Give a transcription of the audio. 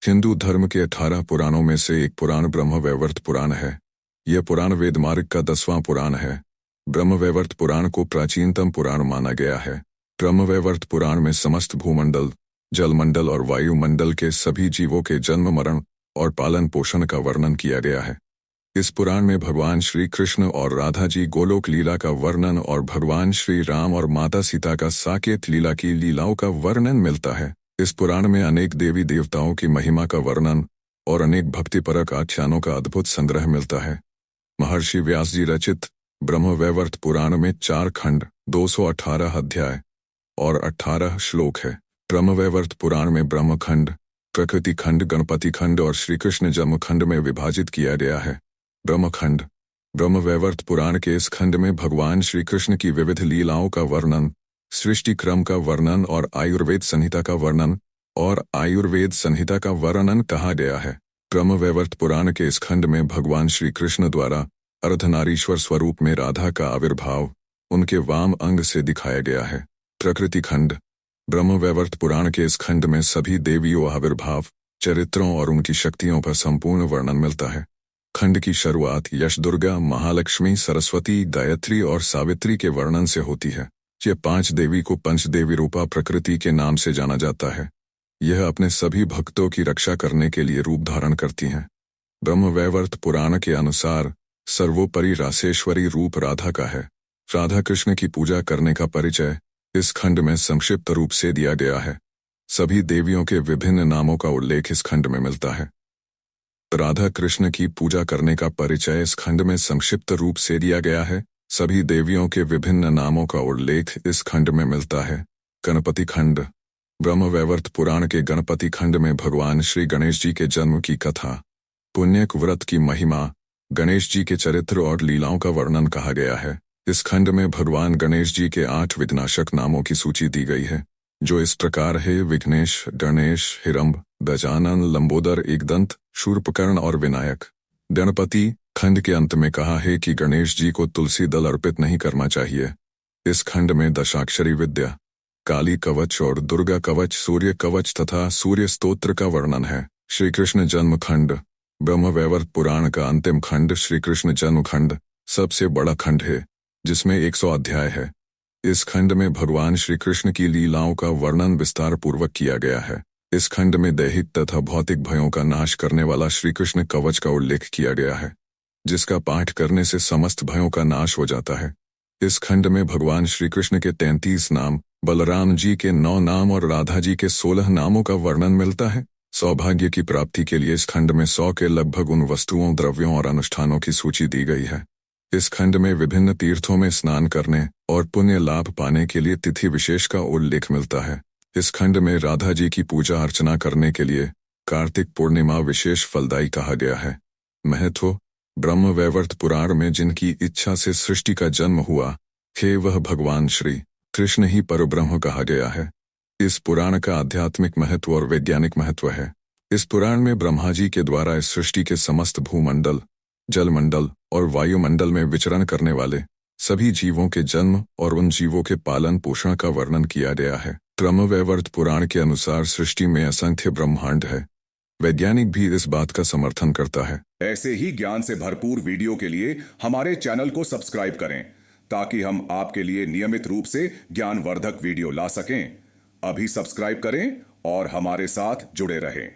हिंदू धर्म के 18 पुराणों में से एक पुराण ब्रह्मवैवर्त पुराण है। यह पुराण वेद मार्ग का 10वां पुराण है। ब्रह्मवैवर्त पुराण को प्राचीनतम पुराण माना गया है। ब्रह्मवैवर्त पुराण में समस्त भूमंडल, जलमंडल और वायुमंडल के सभी जीवों के जन्म, मरण और पालन पोषण का वर्णन किया गया है। इस पुराण में भगवान श्री कृष्ण और राधा जी गोलोक लीला का वर्णन और भगवान श्री राम और माता सीता का साकेत लीला की लीलाओं का वर्णन मिलता है। इस पुराण में अनेक देवी देवताओं की महिमा का वर्णन और अनेक भक्तिपरक आख्यानों का अद्भुत संग्रह मिलता है। महर्षि व्यास जी रचित ब्रह्मवैवर्त पुराण में 4 खंड, 218 अध्याय और 18 श्लोक है। ब्रह्मवैवर्त पुराण में ब्रह्मखंड, प्रकृति खंड, गणपति खंड और श्री कृष्ण जन्म खंड में विभाजित किया गया है। ब्रह्मखंड। ब्रह्मवैवर्त पुराण के इस खंड में भगवान श्री कृष्ण की विविध लीलाओं का वर्णन, सृष्टि क्रम का वर्णन और आयुर्वेद संहिता का वर्णन कहा गया है। ब्रह्मवैवर्त पुराण के इस खंड में भगवान श्री कृष्ण द्वारा अर्धनारीश्वर स्वरूप में राधा का आविर्भाव उनके वाम अंग से दिखाया गया है। प्रकृति खंड। ब्रह्मवैवर्त पुराण के इस खंड में सभी देवियों आविर्भाव, चरित्रों और उनकी शक्तियों का संपूर्ण वर्णन मिलता है। खंड की शुरुआत यश, दुर्गा, महालक्ष्मी, सरस्वती, गायत्री और सावित्री के वर्णन से होती है। ये 5 देवी को पंचदेवी रूपा प्रकृति के नाम से जाना जाता है। यह अपने सभी भक्तों की रक्षा करने के लिए रूप धारण करती हैं। ब्रह्मवैवर्त पुराण के अनुसार सर्वोपरि रासेश्वरी रूप राधा का है। राधा कृष्ण की पूजा करने का परिचय इस खंड में संक्षिप्त रूप से दिया गया है। सभी देवियों के विभिन्न नामों का उल्लेख इस खंड में मिलता है। राधा कृष्ण की पूजा करने का परिचय इस खंड में संक्षिप्त रूप से दिया गया है। सभी देवियों के विभिन्न नामों का उल्लेख इस खंड में मिलता है। गणपति खंड। ब्रह्मवैवर्त पुराण के गणपति खंड में भगवान श्री गणेश जी के जन्म की कथा, पुण्यक व्रत की महिमा, गणेश जी के चरित्र और लीलाओं का वर्णन कहा गया है। इस खंड में भगवान गणेश जी के 8 विघ्नाशक नामों की सूची दी गई है, जो इस प्रकार है: विघ्नेश, गणेश, हिरंब, गजानन, लंबोदर, एकदंत, शूर्पकर्ण और विनायक। गणपति खंड के अंत में कहा है कि गणेश जी को तुलसी दल अर्पित नहीं करना चाहिए। इस खंड में दशाक्षरी विद्या, काली कवच और दुर्गा कवच, सूर्य कवच तथा सूर्य स्तोत्र का वर्णन है। श्री कृष्ण जन्म खंड। ब्रह्मवैवर्त पुराण का अंतिम खंड श्री कृष्ण जन्म खंड सबसे बड़ा खंड है, जिसमें 100 अध्याय है। इस खंड में भगवान श्री कृष्ण की लीलाओं का वर्णन विस्तार पूर्वक किया गया है। इस खंड में दैहिक तथा भौतिक भयों का नाश करने वाला श्री कृष्ण कवच का उल्लेख किया गया है, जिसका पाठ करने से समस्त भयों का नाश हो जाता है। इस खंड में भगवान श्री कृष्ण के 33 नाम, बलराम जी के 9 नाम और राधा जी के 16 नामों का वर्णन मिलता है। सौभाग्य की प्राप्ति के लिए इस खंड में 100 के लगभग उन वस्तुओं, द्रव्यों और अनुष्ठानों की सूची दी गई है। इस खंड में विभिन्न तीर्थों में स्नान करने और पुण्य लाभ पाने के लिए तिथि विशेष का उल्लेख मिलता है। इस खंड में राधा जी की पूजा अर्चना करने के लिए कार्तिक पूर्णिमा विशेष फलदायी कहा गया है। महत्व। ब्रह्मवैवर्त पुराण में जिनकी इच्छा से सृष्टि का जन्म हुआ है, वह भगवान श्री कृष्ण ही परब्रह्म कहा गया है। इस पुराण का आध्यात्मिक महत्व और वैज्ञानिक महत्व है। इस पुराण में ब्रह्मा जी के द्वारा इस सृष्टि के समस्त भूमंडल, जलमंडल और वायुमंडल में विचरण करने वाले सभी जीवों के जन्म और उन जीवों के पालन पोषण का वर्णन किया गया है। ब्रह्मवैवर्त पुराण के अनुसार सृष्टि में असंख्य ब्रह्मांड है। वैज्ञानिक भी इस बात का समर्थन करता है। ऐसे ही ज्ञान से भरपूर वीडियो के लिए हमारे चैनल को सब्सक्राइब करें, ताकि हम आपके लिए नियमित रूप से ज्ञानवर्धक वीडियो ला सकें। अभी सब्सक्राइब करें और हमारे साथ जुड़े रहें।